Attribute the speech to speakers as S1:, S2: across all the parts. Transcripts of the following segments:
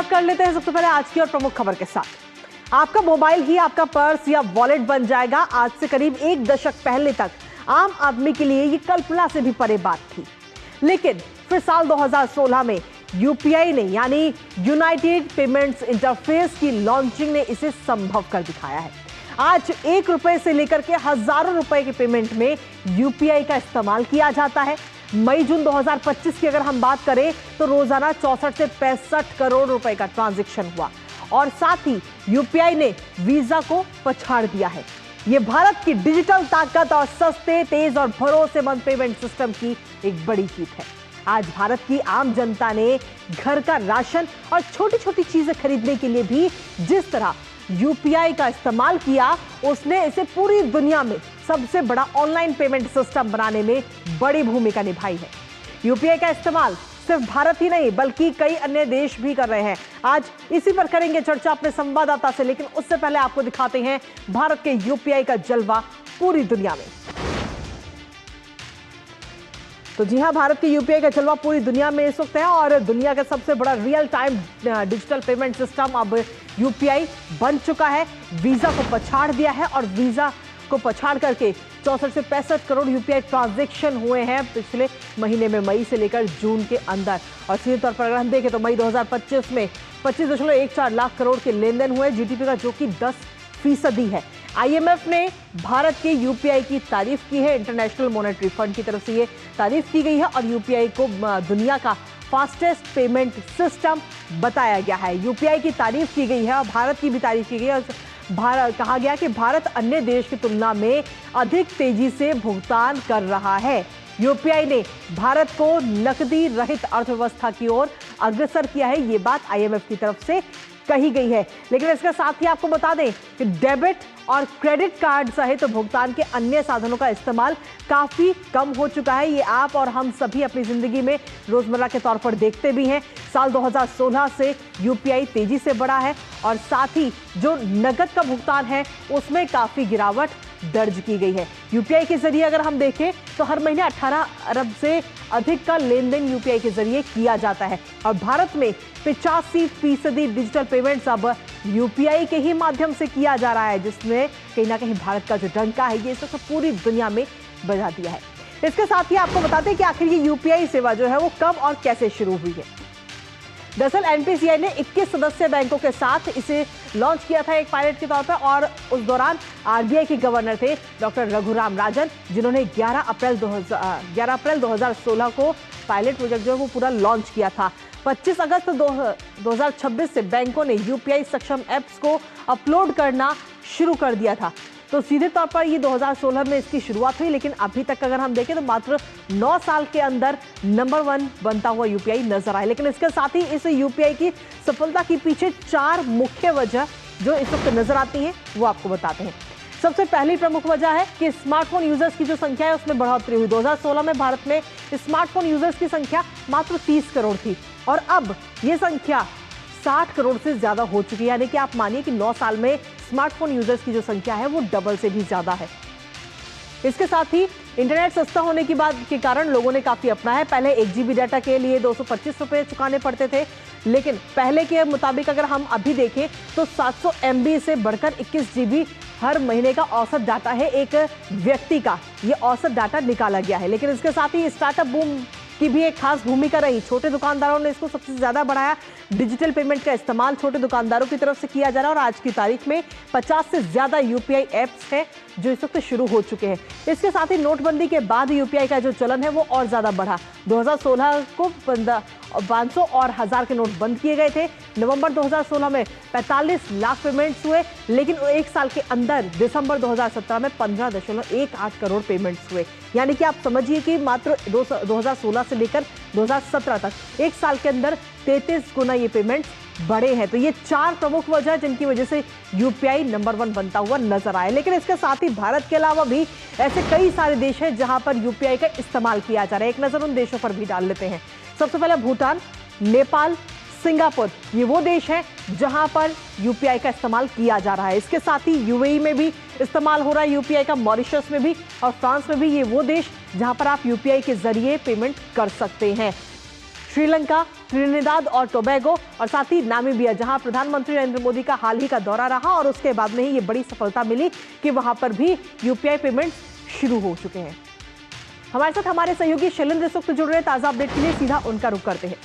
S1: कर लेते हैं सबसे पहले आज की और प्रमुख खबर के साथ। आपका मोबाइल ही आपका पर्स या वॉलेट बन जाएगा। आज से करीब एक दशक पहले तक आम आदमी के लिए ये कल्पना से भी परे बात थी, लेकिन फिर साल 2016 में यूपीआई ने यानी यूनाइटेड पेमेंट्स इंटरफेस की लॉन्चिंग ने इसे संभव कर दिखाया है। आज 1 रुपए से लेकर के हजारों रुपए के पेमेंट में यूपीआई का इस्तेमाल किया जाता है। मई जून 2025 की अगर हम बात करें तो रोजाना 64 से 65 करोड़ रुपए का ट्रांजैक्शन हुआ और साथ ही यूपीआई ने वीजा को पछाड़ दिया है। यह भारत की डिजिटल ताकत और सस्ते, तेज और भरोसेमंद पेमेंट सिस्टम की एक बड़ी जीत है। आज भारत की आम जनता ने घर का राशन और छोटी छोटी चीजें खरीदने के लिए भी जिस तरह यूपीआई का इस्तेमाल किया, उसने इसे पूरी दुनिया में सबसे बड़ा ऑनलाइन पेमेंट सिस्टम बनाने में बड़ी भूमिका निभाई है। यूपीआई का इस्तेमाल सिर्फ भारत ही नहीं बल्कि कई अन्य देश भी कर रहे हैं। आज इसी पर करेंगे चर्चा अपने संवाददाता से, लेकिन उससे पहले आपको दिखाते हैं भारत के यूपीआई का जलवा पूरी दुनिया में। तो जी हां, भारत के यूपीआई का जलवा पूरी दुनिया में इस वक्त है और दुनिया का सबसे बड़ा real time digital payment system अब यूपीआई बन चुका है। वीजा को पछाड़ दिया है और वीजा को पछाड़ करके 64 से 65 करोड़ यूपीआई ट्रांजैक्शन हुए हैं पिछले महीने में, मई से लेकर जून के अंदर। और सीधे तौर पर अगर हम देखें तो मई 2025 में 25.14 लाख करोड़ के लेन देन हुए, जीडीपी का जो कि 10% है। आईएमएफ ने भारत के यूपीआई की तारीफ की है, इंटरनेशनल मॉनेटरी फंड की तरफ से ये तारीफ की गई है और यूपीआई को दुनिया का फास्टेस्ट पेमेंट सिस्टम बताया गया है। यूपीआई की तारीफ की गई है और भारत की भी तारीफ की गई है। कहा गया कि भारत अन्य देश की तुलना में अधिक तेजी से भुगतान कर रहा है। यूपीआई ने भारत को नकदी रहित अर्थव्यवस्था की ओर अग्रसर किया है, ये बात आईएमएफ की तरफ से कही गई है। लेकिन इसके साथ ही आपको बता दें कि डेबिट और क्रेडिट कार्ड सहित भुगतान के अन्य साधनों का इस्तेमाल काफी कम हो चुका है। ये आप और हम सभी अपनी जिंदगी में रोजमर्रा के तौर पर देखते भी हैं। साल 2016 से यूपीआई तेजी से बढ़ा है और साथ ही जो नकद का भुगतान है उसमें काफी गिरावट दर्ज की गई है। यूपीआई के जरिए अगर हम देखें तो हर महीने 18 अरब से अधिक का लेन देन यूपीआई के जरिए किया जाता है और भारत में 85% डिजिटल पेमेंट्स अब यूपीआई के ही माध्यम से किया जा रहा है, जिसमें कहीं ना कहीं भारत का जो डंका है ये इसे पूरी दुनिया में बजा दिया है। इसके साथ ही आपको बताते हैं कि आखिर ये यूपीआई सेवा जो है वो कब और कैसे शुरू हुई है। दरअसल एनपीसीआई ने 21 सदस्य बैंकों के साथ इसे लॉन्च किया था एक पायलट के तौर पर और उस दौरान आरबीआई के गवर्नर थे डॉक्टर रघुराम राजन, जिन्होंने 11 अप्रैल 2016 को पायलट प्रोजेक्ट जो है वो पूरा लॉन्च किया था। 25 अगस्त 2026 से बैंकों ने यूपीआई सक्षम ऐप्स को अपलोड करना शुरू कर दिया था। तो सीधे तौर पर ये 2016 में इसकी शुरुआत हुई, लेकिन अभी तक अगर हम देखें तो मात्र 9 साल के अंदर नंबर 1 बनता हुआ यूपीआई नजर आए। लेकिन इसके साथ ही इस यूपीआई की सफलता के पीछे 4 मुख्य वजह जो इस वक्त नजर आती हैं वो आपको बताते हैं। सबसे पहली प्रमुख वजह है कि स्मार्टफोन यूजर्स की जो संख्या है उसमें बढ़ोतरी हुई। 2016 में भारत में स्मार्टफोन यूजर्स की संख्या मात्र 30 करोड़ थी और अब ये संख्या 60 करोड़ से ज्यादा हो चुकी है। यानी कि आप मानिए कि 9 साल में स्मार्टफोन यूजर्स की जो संख्या है वो डबल से भी ज्यादा है। इसके साथ ही इंटरनेट सस्ता होने की बात के कारण लोगों ने काफी अपनाया है। पहले 1 GB डाटा के लिए 225 रुपए चुकाने पड़ते थे, लेकिन पहले के मुताबिक अगर हम अभी देखें तो 700 MB से बढ़कर 21 GB हर महीने का औसत डाटा है एक व्यक्ति का, ये औसत डाटा निकाला गया है। लेकिन इसके साथ ही स्टार्टअप बूम की भी एक खास भूमिका रही। छोटे दुकानदारों ने इसको सबसे ज्यादा बढ़ाया। डिजिटल पेमेंट का इस्तेमाल छोटे दुकानदारों की तरफ से किया जा रहा है और आज की तारीख में 50 से ज्यादा यूपीआई ऐप्स हैं जो इस वक्त शुरू हो चुके हैं। इसके साथ ही नोटबंदी के बाद यूपीआई का जो चलन है वो और ज्यादा बढ़ा। 2016 को 500 और 1000 के नोट बंद किए गए थे। नवंबर 2016 में 45 लाख पेमेंट्स हुए, लेकिन एक साल के अंदर दिसंबर 2017 में 15.18 करोड़ पेमेंट्स हुए। यानी कि आप समझिए कि मात्र 2016 से लेकर 2017 तक एक साल के अंदर 33 गुना ये पेमेंट्स बढ़े हैं। तो ये 4 प्रमुख वजह जिनकी वजह से यूपीआई नंबर 1 बनता हुआ नजर आए। लेकिन इसके साथ ही भारत के अलावा भी ऐसे कई सारे देश हैं जहां पर यूपीआई का इस्तेमाल किया जा रहा है। एक नजर उन देशों पर भी डाल लेते हैं। सबसे पहले भूटान, नेपाल, सिंगापुर, ये वो देश हैं जहां पर यूपीआई का इस्तेमाल किया जा रहा है। इसके साथ ही यूएई में भी इस्तेमाल हो रहा है यूपीआई का, मॉरिशस में भी और फ्रांस में भी। ये वो देश जहां पर आप यूपीआई के जरिए पेमेंट कर सकते हैं। श्रीलंका, त्रिनिदाद और टोबैगो और साथ ही नामीबिया, जहां प्रधानमंत्री नरेंद्र मोदी का हाल ही का दौरा रहा और उसके बाद में ही ये बड़ी सफलता मिली कि वहां पर भी यूपीआई पेमेंट शुरू हो चुके हैं। हमारे साथ हमारे सहयोगी शैलेंद्र इस वक्त जुड़ रहे हैं। ताजा अपडेट के लिए सीधा उनका रुख करते हैं।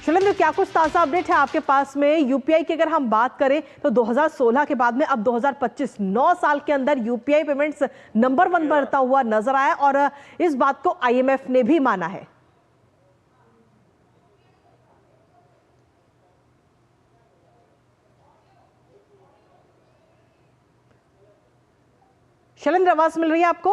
S1: शैलेंद्र, क्या कुछ ताजा अपडेट है आपके पास में? यूपीआई की अगर हम बात करें तो 2016 के बाद में अब 2025 9 साल के अंदर यूपीआई पेमेंट्स नंबर 1 बढ़ता हुआ नजर आया और इस बात को आईएमएफ ने भी माना है। शैलेंद्र, आवाज मिल रही है आपको?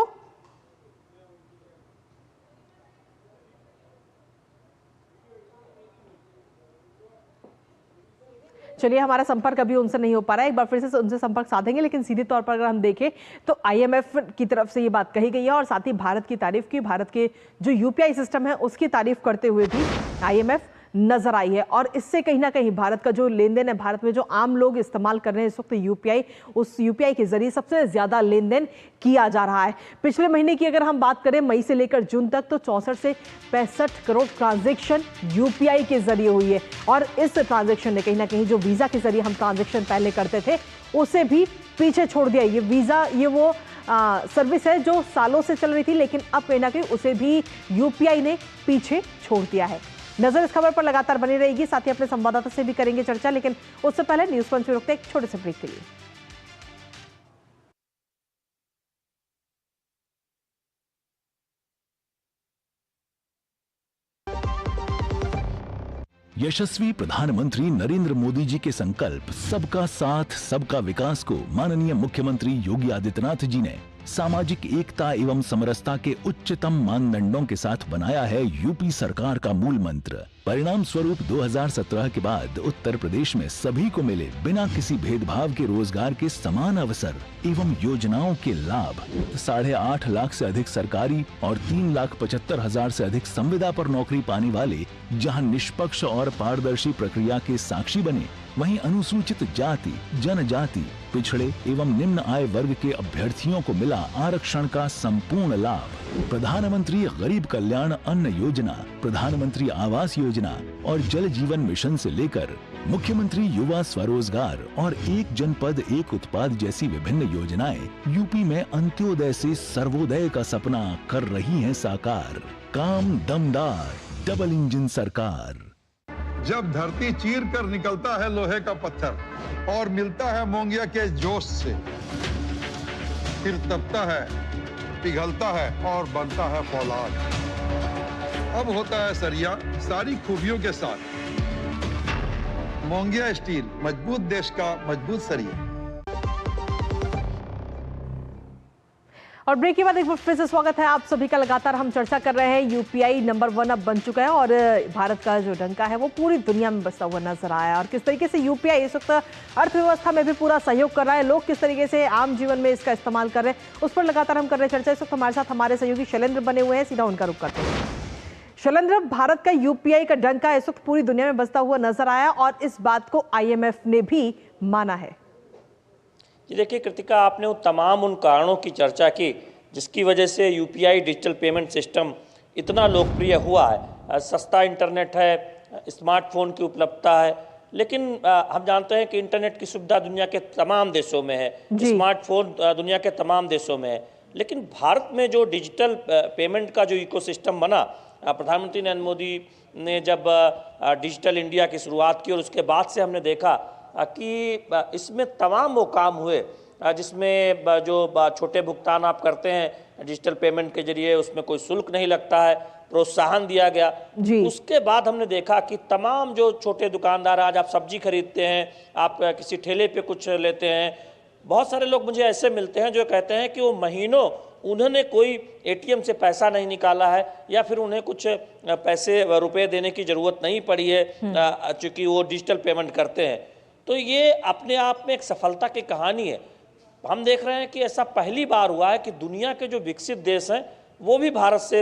S1: चलिए, हमारा संपर्क अभी उनसे नहीं हो पा रहा है, एक बार फिर से उनसे संपर्क साधेंगे। लेकिन सीधे तौर पर अगर हम देखें तो आईएमएफ की तरफ से ये बात कही गई है और साथ ही भारत की तारीफ की, भारत के जो यूपीआई सिस्टम है उसकी तारीफ करते हुए भी आईएमएफ नजर आई है। और इससे कहीं ना कहीं भारत का जो लेन देन है, भारत में जो आम लोग इस्तेमाल कर रहे हैं इस वक्त यूपीआई, उस यूपीआई के जरिए सबसे ज्यादा लेन देन किया जा रहा है। पिछले महीने की अगर हम बात करें, मई से लेकर जून तक, तो 64 से 65 करोड़ ट्रांजैक्शन यूपीआई के जरिए हुई है। और इस ट्रांजैक्शन ने कहीं ना कहीं जो वीजा के जरिए हम ट्रांजैक्शन पहले करते थे उसे भी पीछे छोड़ दिया। ये वीजा, ये वो सर्विस है जो सालों से चल रही थी, लेकिन अब कहीं ना कहीं उसे भी यूपीआई ने पीछे छोड़ दिया है। नजर इस खबर पर लगातार बनी रहेगी, साथ ही अपने संवाददाता से भी करेंगे चर्चा। लेकिन उससे पहले न्यूज पंच में रुकते एक छोटे से ब्रेक के लिए।
S2: यशस्वी प्रधानमंत्री नरेंद्र मोदी जी के संकल्प सबका साथ सबका विकास को माननीय मुख्यमंत्री योगी आदित्यनाथ जी ने सामाजिक एकता एवं समरसता के उच्चतम मानदंडों के साथ बनाया है यूपी सरकार का मूल मंत्र। परिणाम स्वरूप 2017 के बाद उत्तर प्रदेश में सभी को मिले बिना किसी भेदभाव के रोजगार के समान अवसर एवं योजनाओं के लाभ। 8.5 लाख से अधिक सरकारी और 3,75,000 से अधिक संविदा पर नौकरी पाने वाले जहां निष्पक्ष और पारदर्शी प्रक्रिया के साक्षी बने, वहीं अनुसूचित जाति, जनजाति, पिछड़े एवं निम्न आय वर्ग के अभ्यर्थियों को मिला आरक्षण का संपूर्ण लाभ। प्रधानमंत्री गरीब कल्याण अन्न योजना, प्रधानमंत्री आवास योजना और जल जीवन मिशन से लेकर मुख्यमंत्री युवा स्वरोजगार और एक जनपद एक उत्पाद जैसी विभिन्न योजनाएं यूपी में अंत्योदय से सर्वोदय का सपना कर रही हैं साकार। काम दमदार, डबल इंजन सरकार।
S3: जब धरती चीर कर निकलता है लोहे का पत्थर और मिलता है मोंगिया के जोश से, फिर तपता है, पिघलता है और बनता है फौलाद। अब होता है सरिया सारी खूबियों के साथ। मोंगिया स्टील, मजबूत देश का मजबूत सरिया।
S1: और ब्रेक के बाद एक बार फिर से स्वागत है आप सभी का। लगातार हम चर्चा कर रहे हैं, यूपीआई नंबर 1 अब बन चुका है और भारत का जो डंका है वो पूरी दुनिया में बसता हुआ नजर आया। और किस तरीके से यूपीआई इस वक्त अर्थव्यवस्था में भी पूरा सहयोग कर रहा है, लोग किस तरीके से आम जीवन में इसका इस्तेमाल कर रहे हैं, उस पर लगातार हम कर रहे हैं चर्चा। इस वक्त हमारे साथ हमारे सहयोगी शैलेंद्र बने हुए हैं, सीधा उनका रुख करते हैं। शैलेंद्र, भारत का यूपीआई का डंका इस वक्त पूरी दुनिया में बसता हुआ नजर आया और इस बात को आईएमएफ ने भी माना है।
S4: जी देखिए कृतिका, आपने उन कारणों की चर्चा की जिसकी वजह से यूपीआई डिजिटल पेमेंट सिस्टम इतना लोकप्रिय हुआ है। सस्ता इंटरनेट है, स्मार्टफोन की उपलब्धता है, लेकिन हम जानते हैं कि इंटरनेट की सुविधा दुनिया के तमाम देशों में है, स्मार्टफोन दुनिया के तमाम देशों में है, लेकिन भारत में जो डिजिटल पेमेंट का जो इकोसिस्टम बना, प्रधानमंत्री नरेंद्र मोदी ने जब डिजिटल इंडिया की शुरुआत की और उसके बाद से हमने देखा कि इसमें तमाम वो काम हुए जिसमें जो छोटे भुगतान आप करते हैं डिजिटल पेमेंट के जरिए, उसमें कोई शुल्क नहीं लगता है, प्रोत्साहन दिया गया। उसके बाद हमने देखा कि तमाम जो छोटे दुकानदार, आज आप सब्जी खरीदते हैं, आप किसी ठेले पे कुछ लेते हैं, बहुत सारे लोग मुझे ऐसे मिलते हैं जो कहते हैं कि वो महीनों उन्होंने कोई एटीएम से पैसा नहीं निकाला है या फिर उन्हें कुछ पैसे रुपए देने की ज़रूरत नहीं पड़ी है चूँकि वो डिजिटल पेमेंट करते हैं। तो ये अपने आप में एक सफलता की कहानी है। हम देख रहे हैं कि ऐसा पहली बार हुआ है कि दुनिया के जो विकसित देश हैं वो भी भारत से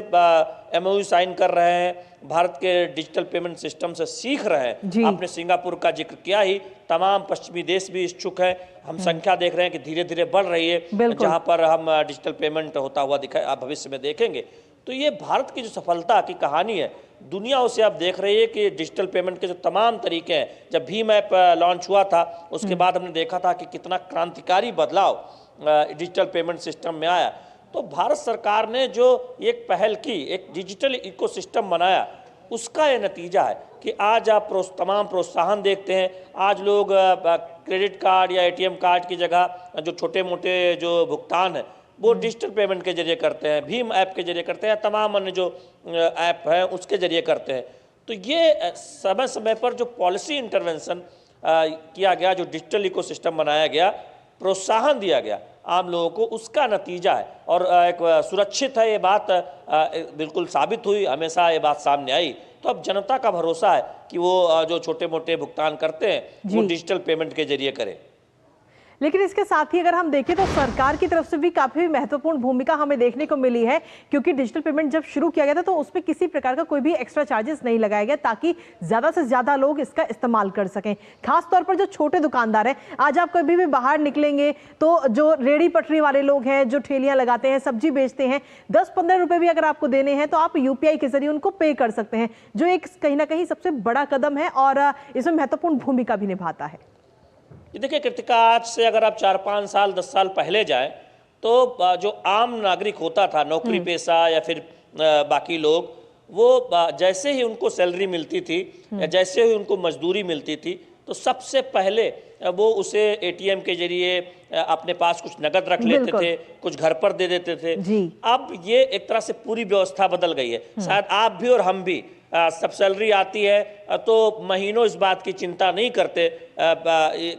S4: एमओयू साइन कर रहे हैं, भारत के डिजिटल पेमेंट सिस्टम से सीख रहे हैं। आपने सिंगापुर का जिक्र किया ही, तमाम पश्चिमी देश भी इच्छुक हैं। हम संख्या देख रहे हैं कि धीरे धीरे बढ़ रही है जहां पर हम डिजिटल पेमेंट होता हुआ भविष्य में देखेंगे। तो ये भारत की जो सफलता की कहानी है, दुनिया उसे आप देख रही है कि डिजिटल पेमेंट के जो तमाम तरीके हैं, जब भीम ऐप लॉन्च हुआ था उसके बाद हमने देखा था कि कितना क्रांतिकारी बदलाव डिजिटल पेमेंट सिस्टम में आया। तो भारत सरकार ने जो एक पहल की, एक डिजिटल इकोसिस्टम बनाया, उसका ये नतीजा है कि आज आप तमाम प्रोत्साहन देखते हैं। आज लोग क्रेडिट कार्ड या एटीएम कार्ड की जगह जो छोटे मोटे जो भुगतान है वो डिजिटल पेमेंट के जरिए करते हैं, भीम ऐप के जरिए करते हैं, तमाम अन्य जो ऐप हैं उसके जरिए करते हैं। तो ये समय समय पर जो पॉलिसी इंटरवेंशन किया गया, जो डिजिटल इकोसिस्टम बनाया गया, प्रोत्साहन दिया गया आम लोगों को, उसका नतीजा है। और एक सुरक्षित है, ये बात बिल्कुल साबित हुई, हमेशा ये बात सामने आई। तो अब जनता का भरोसा है कि वो जो छोटे मोटे भुगतान करते हैं वो डिजिटल पेमेंट के जरिए करें।
S1: लेकिन इसके साथ ही अगर हम देखें तो सरकार की तरफ से भी काफी महत्वपूर्ण भूमिका हमें देखने को मिली है, क्योंकि डिजिटल पेमेंट जब शुरू किया गया था तो उसमें किसी प्रकार का कोई भी एक्स्ट्रा चार्जेस नहीं लगाया गया, ताकि ज्यादा से ज्यादा लोग इसका इस्तेमाल कर सकें। खास तौर पर जो छोटे दुकानदार हैं, आज आप कभी भी बाहर निकलेंगे तो जो रेड़ी पटरी वाले लोग हैं, जो ठेलियां लगाते हैं, सब्जी बेचते हैं, 10-15 रुपए भी अगर आपको देने हैं तो आप यूपीआई के जरिए उनको पे कर सकते हैं, जो एक कहीं ना कहीं सबसे बड़ा कदम है और इसमें महत्वपूर्ण भूमिका भी निभाता है।
S4: देखिए कृतिका, आज से अगर आप 4-5 साल 10 साल पहले जाएं तो जो आम नागरिक होता था, नौकरी पेशा या फिर बाकी लोग, वो जैसे ही उनको सैलरी मिलती थी या जैसे ही उनको मजदूरी मिलती थी तो सबसे पहले वो उसे एटीएम के जरिए अपने पास कुछ नगद रख लेते थे, कुछ घर पर दे देते थे। अब ये एक तरह से पूरी व्यवस्था बदल गई है। शायद आप भी और हम भी सब सैलरी आती है तो महीनों इस बात की चिंता नहीं करते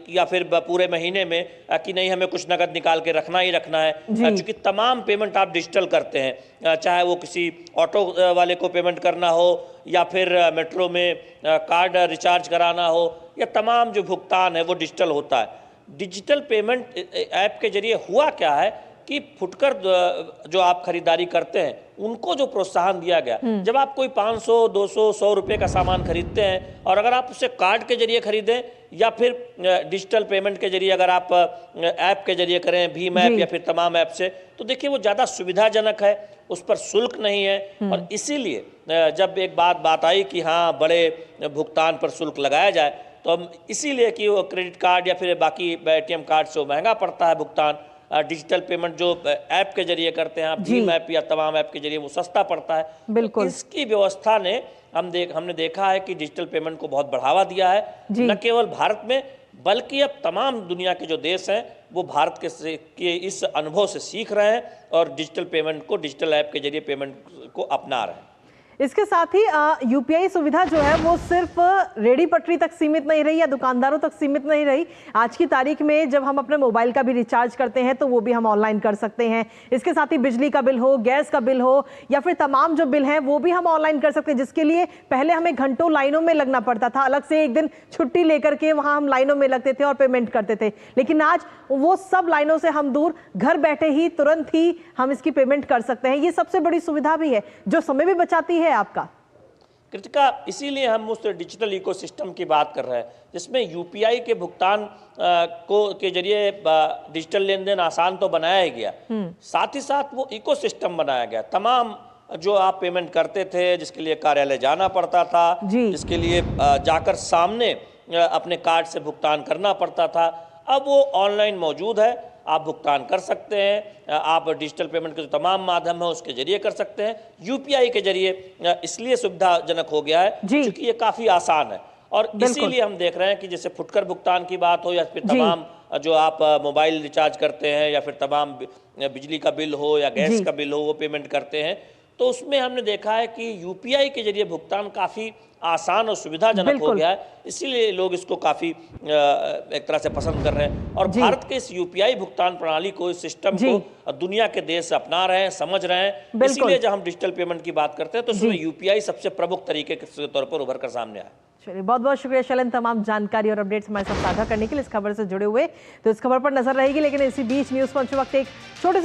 S4: या फिर पूरे महीने में कि नहीं हमें कुछ नगद निकाल के रखना ही रखना है, क्योंकि तमाम पेमेंट आप डिजिटल करते हैं। चाहे वो किसी ऑटो वाले को पेमेंट करना हो या फिर मेट्रो में कार्ड रिचार्ज कराना हो, या तमाम जो भुगतान है वो डिजिटल होता है। डिजिटल पेमेंट ऐप के जरिए हुआ क्या है कि फुटकर जो आप खरीदारी करते हैं उनको जो प्रोत्साहन दिया गया, जब आप कोई 500, 200, 100 रुपए का सामान खरीदते हैं और अगर आप उसे कार्ड के जरिए खरीदें या फिर डिजिटल पेमेंट के जरिए अगर आप ऐप के जरिए करें, भीम ऐप या फिर तमाम ऐप से, तो देखिए वो ज़्यादा सुविधाजनक है, उस पर शुल्क नहीं है। और इसीलिए जब एक बात आई कि हाँ बड़े भुगतान पर शुल्क लगाया जाए, तो हम इसीलिए कि वो क्रेडिट कार्ड या फिर बाकी एटीएम कार्ड से महंगा पड़ता है भुगतान, डिजिटल पेमेंट जो ऐप के जरिए करते हैं आप, भीम ऐप या तमाम ऐप के जरिए, वो सस्ता पड़ता है। बिल्कुल। तो इसकी व्यवस्था ने हमने देखा है कि डिजिटल पेमेंट को बहुत बढ़ावा दिया है, न केवल भारत में बल्कि अब तमाम दुनिया के जो देश हैं वो भारत के इस अनुभव से सीख रहे हैं और डिजिटल पेमेंट को, डिजिटल ऐप के जरिए पेमेंट को अपना रहे हैं।
S1: इसके साथ ही यूपीआई सुविधा जो है वो सिर्फ रेडी पटरी तक सीमित नहीं रही या दुकानदारों तक सीमित नहीं रही। आज की तारीख में जब हम अपने मोबाइल का भी रिचार्ज करते हैं तो वो भी हम ऑनलाइन कर सकते हैं। इसके साथ ही बिजली का बिल हो, गैस का बिल हो या फिर तमाम जो बिल हैं वो भी हम ऑनलाइन कर सकते हैं, जिसके लिए पहले हमें घंटों लाइनों में लगना पड़ता था। अलग से एक दिन छुट्टी लेकर के वहां हम लाइनों में लगते थे और पेमेंट करते थे। लेकिन आज वो सब लाइनों से हम दूर, घर बैठे ही तुरंत ही हम इसकी पेमेंट कर सकते हैं। ये सबसे बड़ी सुविधा भी है जो समय भी बचाती है आपका।
S4: कृतिका, इसीलिए हम उस डिजिटल इकोसिस्टम की बात कर रहे हैं जिसमें यूपीआई के भुगतान के जरिए डिजिटल लेन देन आसान तो बनाया ही गया, साथ ही साथ वो इकोसिस्टम बनाया गया। तमाम जो आप पेमेंट करते थे, जिसके लिए कार्यालय जाना पड़ता था, जिसके लिए जाकर सामने अपने कार्ड से भुगतान करना पड़ता था, अब वो ऑनलाइन मौजूद है। आप भुगतान कर सकते हैं, आप डिजिटल पेमेंट के जो तमाम माध्यम है उसके जरिए कर सकते हैं। यूपीआई के जरिए इसलिए सुविधाजनक हो गया है क्योंकि ये काफ़ी आसान है। और इसीलिए हम देख रहे हैं कि जैसे फुटकर भुगतान की बात हो या फिर तमाम जो आप मोबाइल रिचार्ज करते हैं या फिर तमाम बिजली का बिल हो या गैस का बिल हो वो पेमेंट करते हैं, तो उसमें हमने देखा है कि यूपीआई के जरिए भुगतान काफ़ी आसान और सुविधाजनक हो गया है। इसीलिए लोग इसको काफ़ी एक तरह से पसंद कर रहे हैं और भारत के इस यूपीआई भुगतान प्रणाली को, इस सिस्टम को दुनिया के देश अपना रहे हैं, समझ रहे हैं। इसीलिए जब हम डिजिटल पेमेंट की बात करते हैं तो उसमें यूपीआई सबसे प्रमुख तरीके के तौर पर उभर कर सामने आया।
S1: चलिए, बहुत बहुत शुक्रिया शैलेंद्र, तमाम जानकारी और अपडेट्स हमारे साथ साझा करने के लिए, इस खबर से जुड़े हुए। तो इस खबर पर नजर रहेगी, लेकिन इसी बीच न्यूज़ पंच वक्त एक छोटे